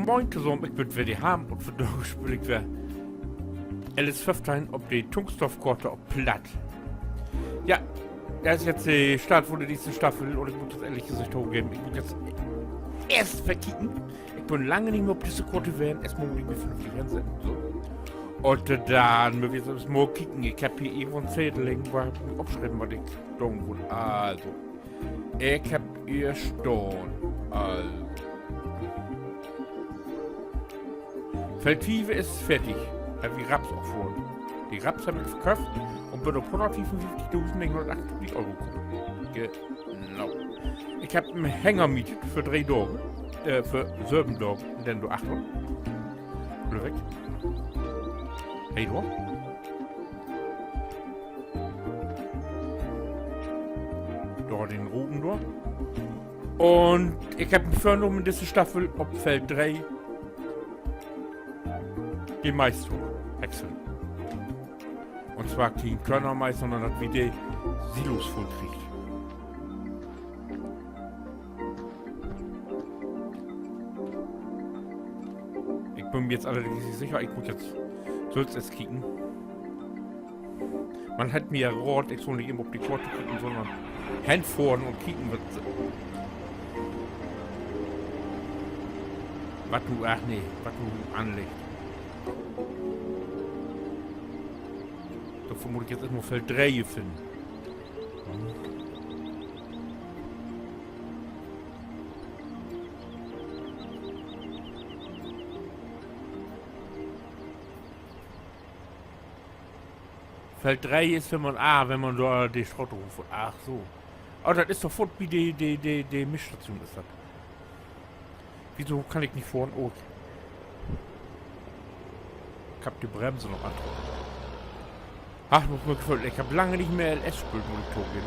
Moin zusammen, ich bin wieder haben und für dich spiele ich wieder Alice 15 auf die Tungstoffkorte auf Platt. Ja, das ist jetzt die Start von der nächsten Staffel und ich muss das ehrlich gesagt hochgeben. Ich muss jetzt erst verkicken. Ich bin lange nicht mehr auf diese Korte werden, erstmal muss ich mich vernünftig hinsetzen. So. Und dann müssen wir jetzt mal kicken. Ich hab hier irgendwo einen Zettel liegen, wo ich aufschreiben, was ich tun will. Also, ich hab hier stehen. Also. Feltive ist fertig. Hat wie Raps auch vor. Die Raps habe ich verkauft und bin auf 154.978 Euro gekommen. Genau. Ich habe einen Hänger mietet für 3 Tage. Für 7 Tage. Denn du 8 Uhr. Oder weg. Hey, du. Da den Roten da. Und ich habe mich vorgenommen, diese Staffel auf Feld 3 die Meister wechseln. Und zwar kein Körnermeister, sondern das wie die Silos voll kriegt. Ich bin mir jetzt allerdings nicht sicher, ich muss jetzt soll's es kicken. Man hat mir ja Rot, ich soll nicht immer auf die Korte kicken, sondern Hand vorn und kicken wird. Was du, ach nee, was du anlegst. Davon muss ich jetzt erstmal Feld 3 finden. Feld 3 ist, wenn man da die Schrott ruft. Ach so. Oh, das ist doch fort wie die Mischstation ist das. Wieso kann ich nicht vorn? Oh. Ich hab die Bremse noch an. Ach, muss mir gefallen. Ich habe lange nicht mehr LS-Spülmonitor gehen.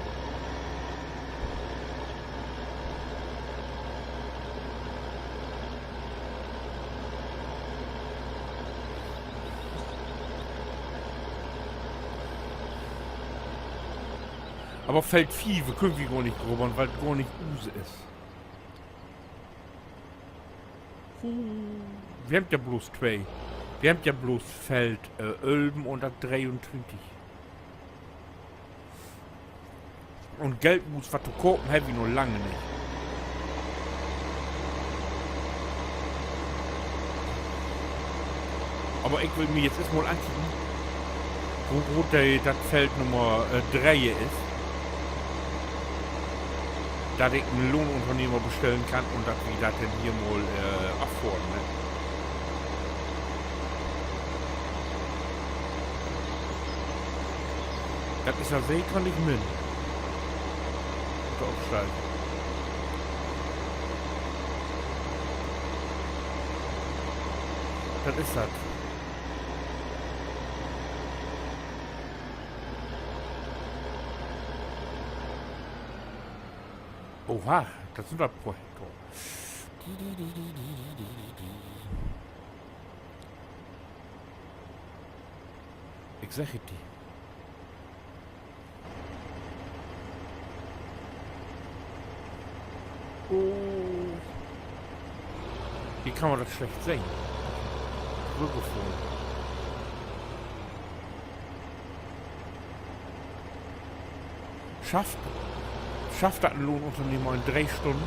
Aber Feld 4, wir können wir gar nicht grubbern, weil es gar nicht Use ist. Wir haben ja bloß 2. Wir haben ja bloß Feld Ölben und das 23. Und Geld muss was zu kopen, habe ich noch lange nicht. Aber ich will mir jetzt erstmal angucken, wo das Feld Nummer 3 ist. Dass ich einen Lohnunternehmer bestellen kann und dass wir das denn hier mal abfordern. Ne? Das ist ja See, kann ich mit. Oder aufsteigen. Das ist das. Oha, das sind das Projektor. Ich sag dir. Oh. Hier kann man das schlecht sehen. Rückgeflogen. Schafft das ein Lohnunternehmer in 3 Stunden?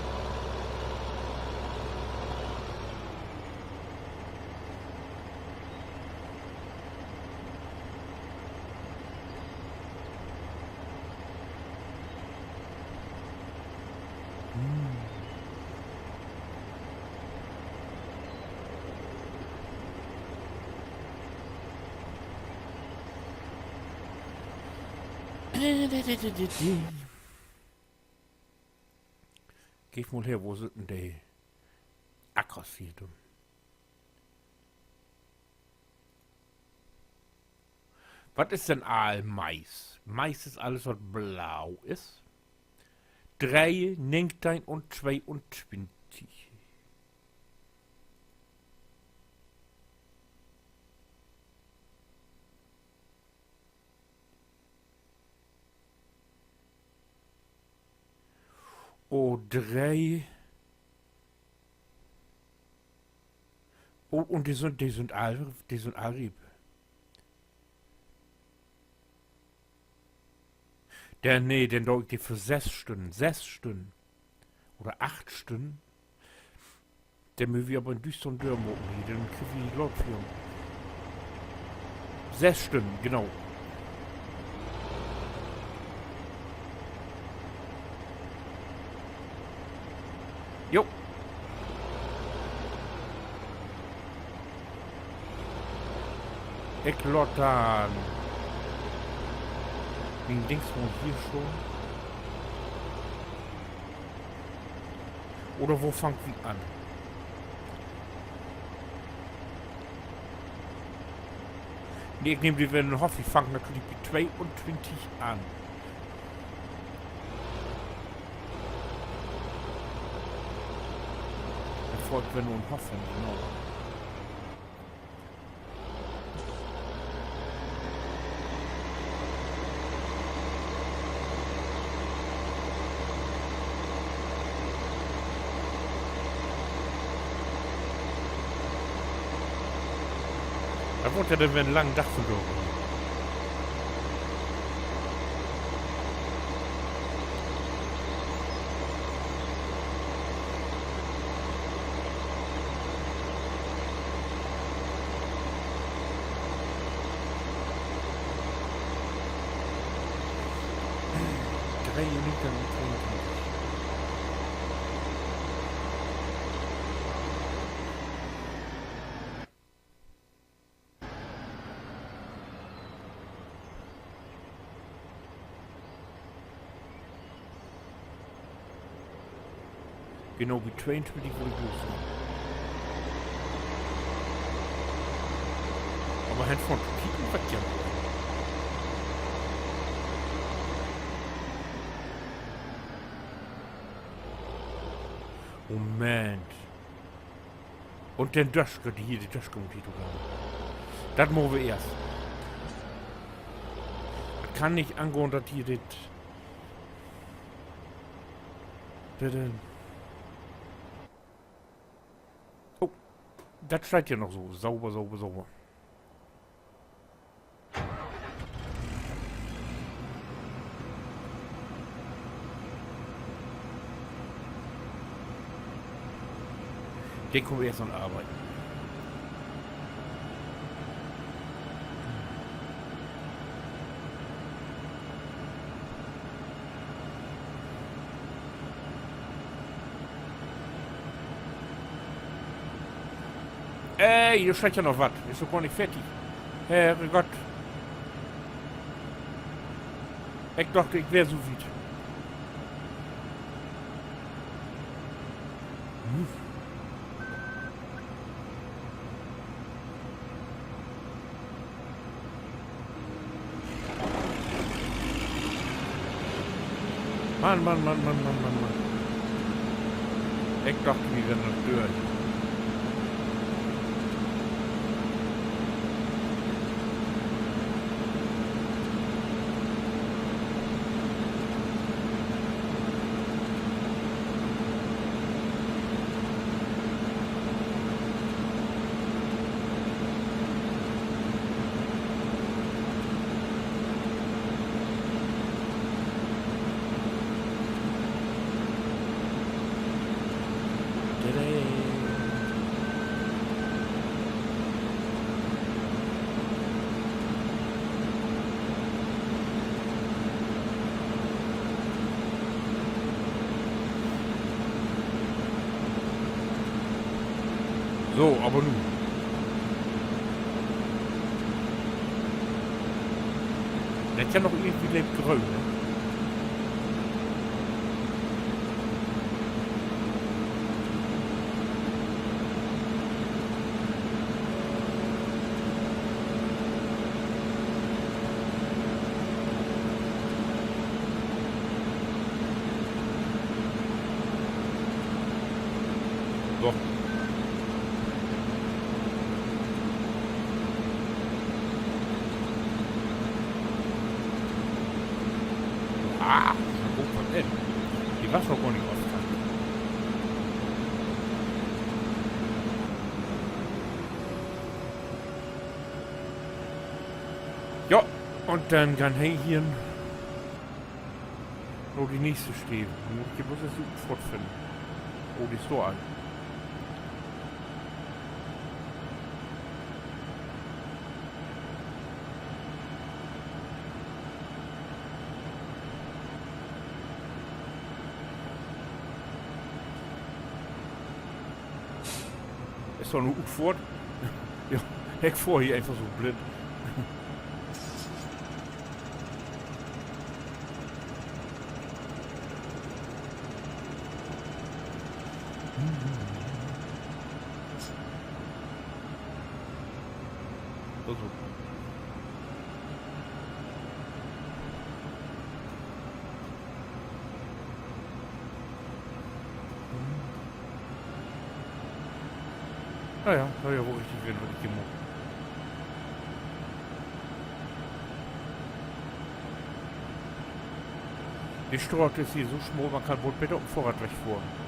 Geh ich mal her, wo sind denn die Ackers hier drin? Was ist denn Mais? Mais ist alles, was blau ist. 3, 19 und 22. O3 Oh, und die sind Arib. Den dauert die für 6 Stunden. 6 Stunden. Oder 8 Stunden. Der müssen wir aber in düsteren Dörren machen. Dann kriegen wir die Leute für. 6 Stunden, genau. Jo. Ecklottern. Wegen Dings wohnt hier schon. Oder wo fangt wie an? Nee, ich nehme die Wellen Hoff, ich fange natürlich mit 22 an. Erfolgt wenn nur ein Hoffen, genau. Da wohnt ja dann einen langen Dach verloren. Genau, wie 22 würde ich los sein. Aber halt von Kicken was ja. Moment. Und den Döschke, die Döschke und die du hast. Das machen wir erst. Das kann nicht angehen, dass hier das... Oh, das steht ja noch so. Sauber, sauber, sauber. Den kommen wir erst an Arbeiten. Ey, hier steht ja noch was. Ist doch gar nicht fertig. Herrgott. Ich dachte, ich wäre so weit. Mann. Ich dachte, wir wären noch durch. So, aber nun. Das ist ja noch irgendwie lebt grün, ne? So. Ah, guck mal hin. Die war schon gar nicht oft. Ja, und dann kann ich hier wo die nächste stehen. Ich muss jetzt die fortfinden. Oh, die ist so an. Ist doch nur fort. Ja, ich vor hier einfach so blind. Also. Naja, soll ja wohl richtig werden, wenn ich gehe. Die Straße ist hier so schmal, man kann wohl besser um Vorrat wegfahren.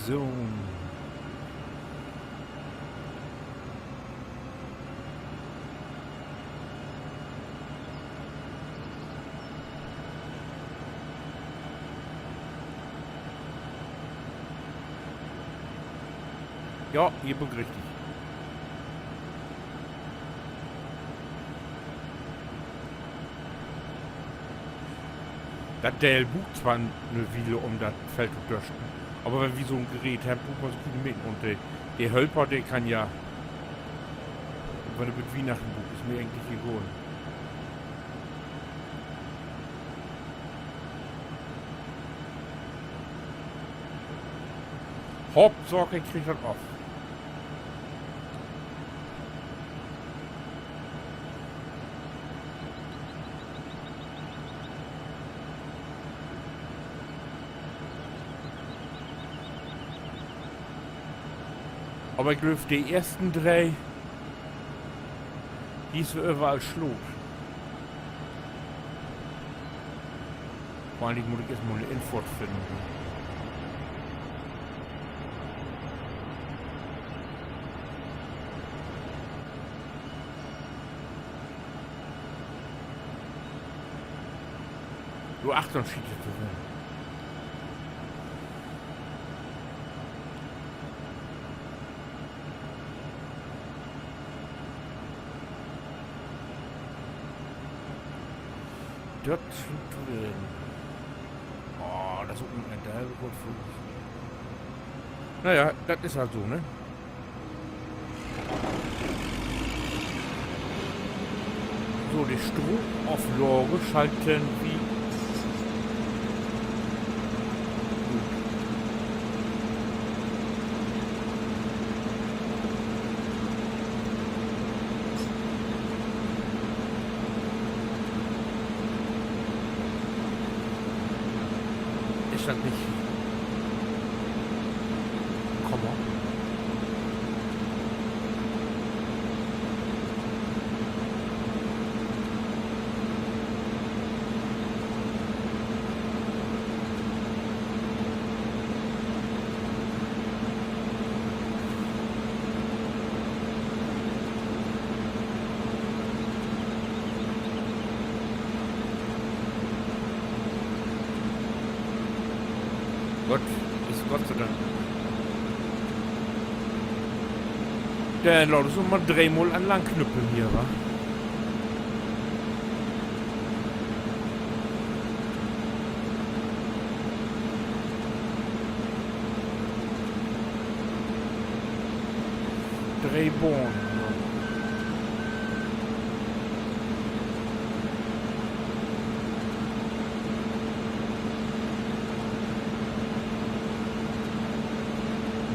So. Ja, ihr bin richtig. Das Dell bucht zwar eine Wiele, um das Feld zu dürsten. Aber wenn wir so ein Gerät haben, bucht man so viele mit. Und der Helper, der kann ja, wenn er mit Weihnachten bucht, ist mir eigentlich egal. Hauptsache, ich krieg das auf. Aber ich glaube, die ersten drei, die ist überall schlug. Vor allem muss ich erstmal eine Info finden. Du Achtung, schießt zu sein. Dort drin. Oh, das ist unten ein Teil gut für. Naja, das ist halt so, ne? So, die Stromauflage schalten wie. Ist das nicht. Komm mal. Gott, ist Gott sei Dank. Der Leute so mal dreimal an Langknüppeln hier, wa? Drehbohnen.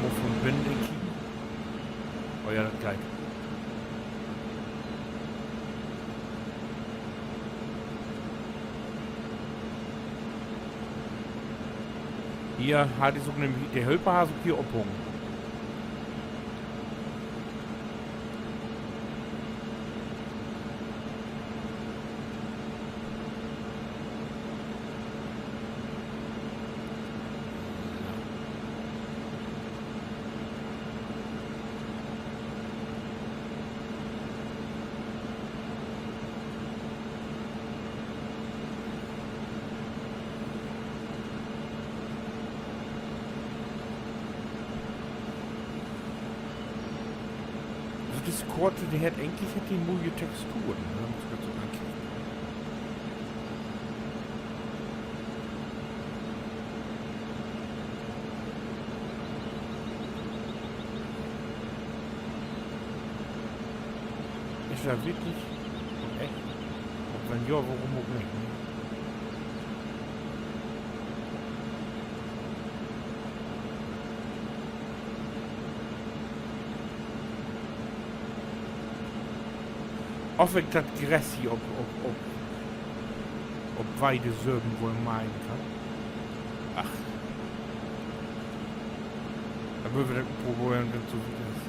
Wovon bin ich? Oh ja, das gleich. Hier hat ich so nämlich der Hölperhase hier abhängen. Das Korte, die hat eigentlich die neue Texturen. Ne? Muss ich so anklicken. Ist ja wirklich echt. Und wenn ja, warum auch nicht? Ne? Of ik dat gressie op beide Söben wohl meinen kann. Ach. Dann würden wir das probieren, wenn es so wie ist.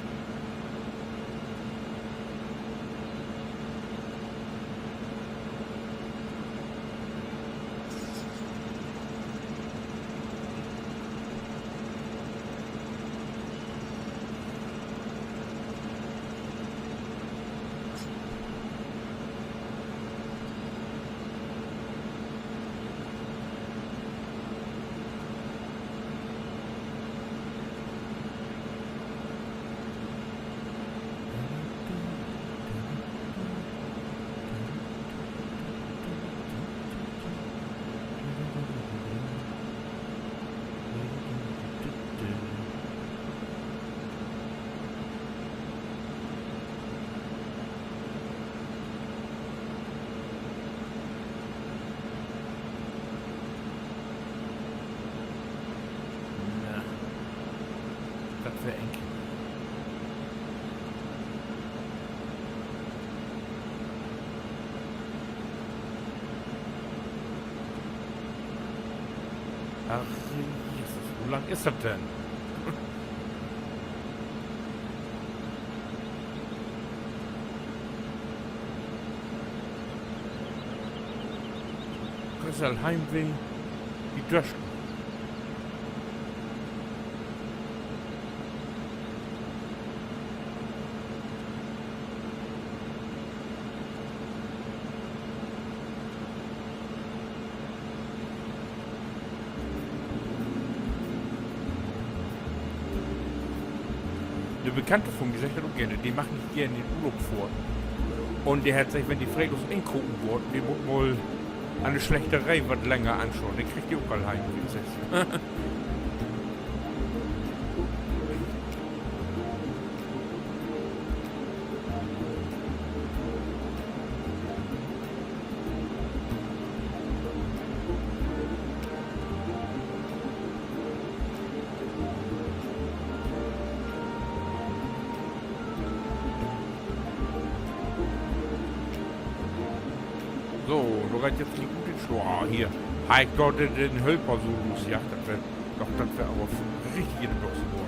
Das wäre eng. Ach, Jesus, wo lang ist das denn? Kristall Heimweh, die Döschen. Eine Bekannte von mir sagt das auch gerne, die machen nicht gerne den Urlaub vor. Und der hat sich, wenn die Fredos ingucken wurden, die muss mal eine Schlächterei was länger anschauen. Der kriegt die auch mal heim, wie gesagt. So, du reicht jetzt nicht gut in Schlur. Ah, hier. Heik dort den Hölper so los. Ja, das wäre aber richtig in der Box geworden.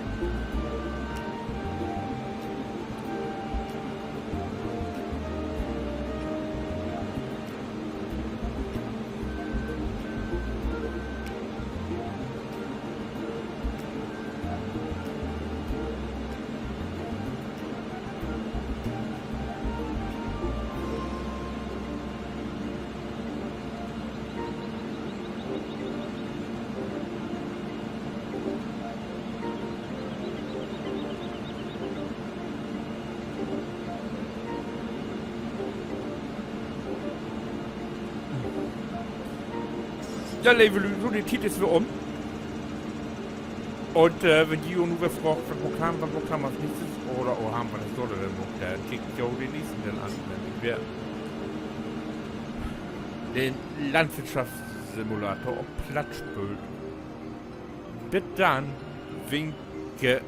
Ja, Level, so die Titel ist wir um. Und wenn die nur wer fragt, was haben wir als nächstes? Oder haben wir das dort denn noch? Der kickt ja auch den nächsten dann an. Nämlich wer den Landwirtschaftssimulator auf Plattspöld. Bitte dann winke